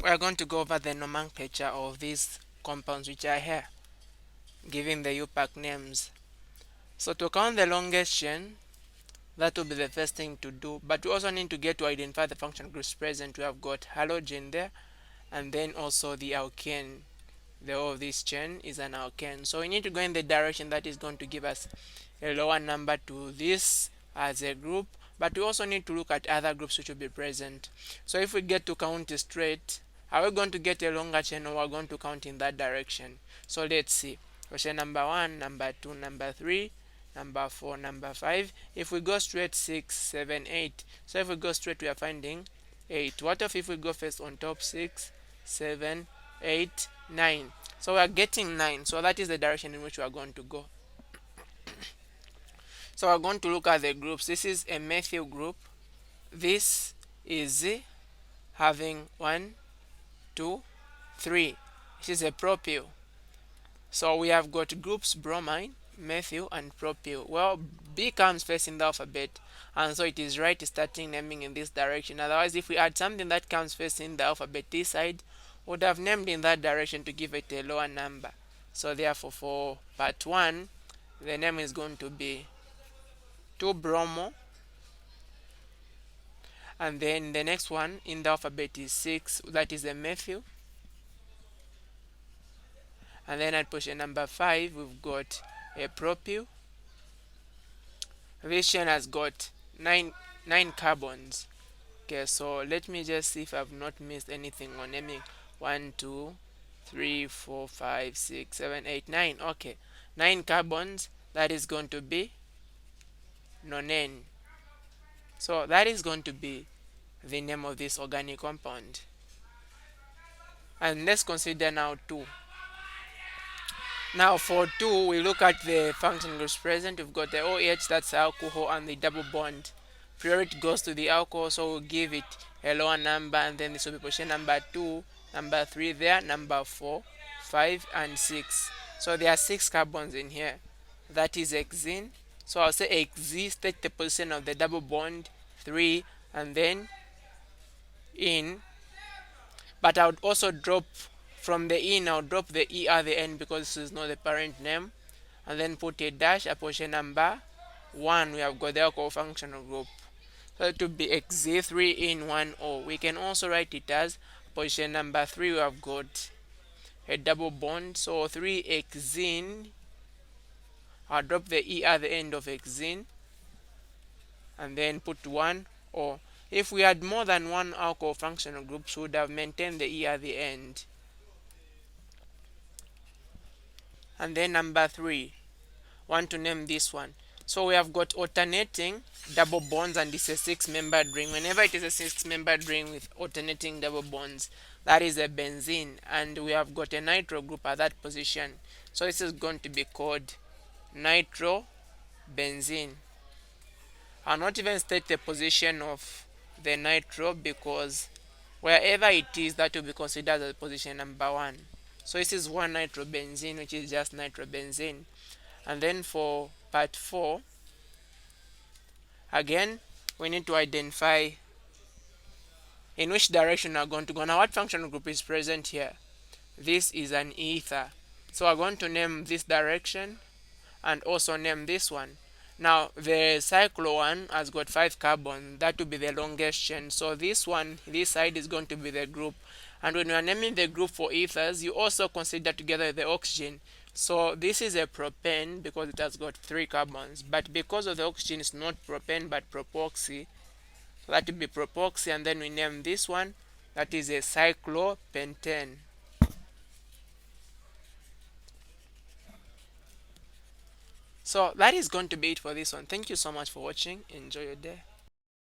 We are going to go over the nomenclature of these compounds which are here, giving the UPAC names. So to count the longest chain, that will be the first thing to do. But we also need to get to identify the functional groups present. We have got halogen there, and then also the alkane. The O of this chain is an alkane. So we need to go in the direction that is going to give us a lower number to this as a group. But we also need to look at other groups which will be present. So if we get to count straight, are we going to get a longer chain, or we're going to count in that direction? So let's see. Question number 1, number 2, number 3, number 4, number 5. If we go straight, 6, 7, 8. So if we go straight, we are finding 8. What if we go first on top? 6, 7, 8, 9. So we are getting 9. So that is the direction in which we are going to go. So we're going to look at the groups. This is a methyl group. This is having 1, 2, 3. This is a propyl. So we have got groups bromine, methyl, and propyl. Well, B comes first in the alphabet, and so it is right starting naming in this direction. Otherwise, if we add something that comes first in the alphabet this side, would have named in that direction to give it a lower number. So therefore, for part 1, the name is going to be 2-bromo, and then the next one in the alphabet is 6, that is a methyl. And then at position number 5, we've got a propyl. This chain has got nine carbons. Okay, so let me just see if I've not missed anything on naming. 1, 2, 3, 4, 5, 6, 7, 8, 9. Okay, 9 carbons. That is going to be nonene. So that is going to be the name of this organic compound. And let's consider now 2. Now for 2, we look at the functional groups present. We've got the OH, that's alcohol, and the double bond. Priority goes to the alcohol, so we'll give it a lower number, and then this will be position number 2, number 3 there, number 4, 5, and 6. So there are 6 carbons in here. That is hexene. So I'll say hex, take the position of the double bond, 3, and then in. But I would also drop from the in, I'll drop the E at the end because this is not the parent name, and then put a dash at position number 1. We have got the alcohol functional group. So it would be hex 3 in 1 O. We can also write it as position number 3. We have got a double bond, so 3 hexene. I'll drop the E at the end of hexene, and then put 1 O. If we had more than one alcohol functional groups, we would have maintained the E at the end. And then number 3, want to name this one. So we have got alternating double bonds, and it's a 6-membered ring. Whenever it is a 6-membered ring with alternating double bonds, that is a benzene, and we have got a nitro group at that position. So this is going to be called nitrobenzene. I'll not even state the position of the nitro, because wherever it is, that will be considered as position number 1. So this is 1 nitrobenzene, which is just nitrobenzene. And then for part 4, again, we need to identify in which direction we are going to go. Now, what functional group is present here? This is an ether. So we're going to name this direction and also name this one. Now, the cyclo one has got 5 carbon. That will be the longest chain. So this one, this side is going to be the group. And when you are naming the group for ethers, you also consider together the oxygen. So this is a propane because it has got 3 carbons. But because of the oxygen, it's not propane but propoxy. So that will be propoxy, and then we name this one. That is a cyclopentane. So that is going to be it for this one. Thank you so much for watching. Enjoy your day.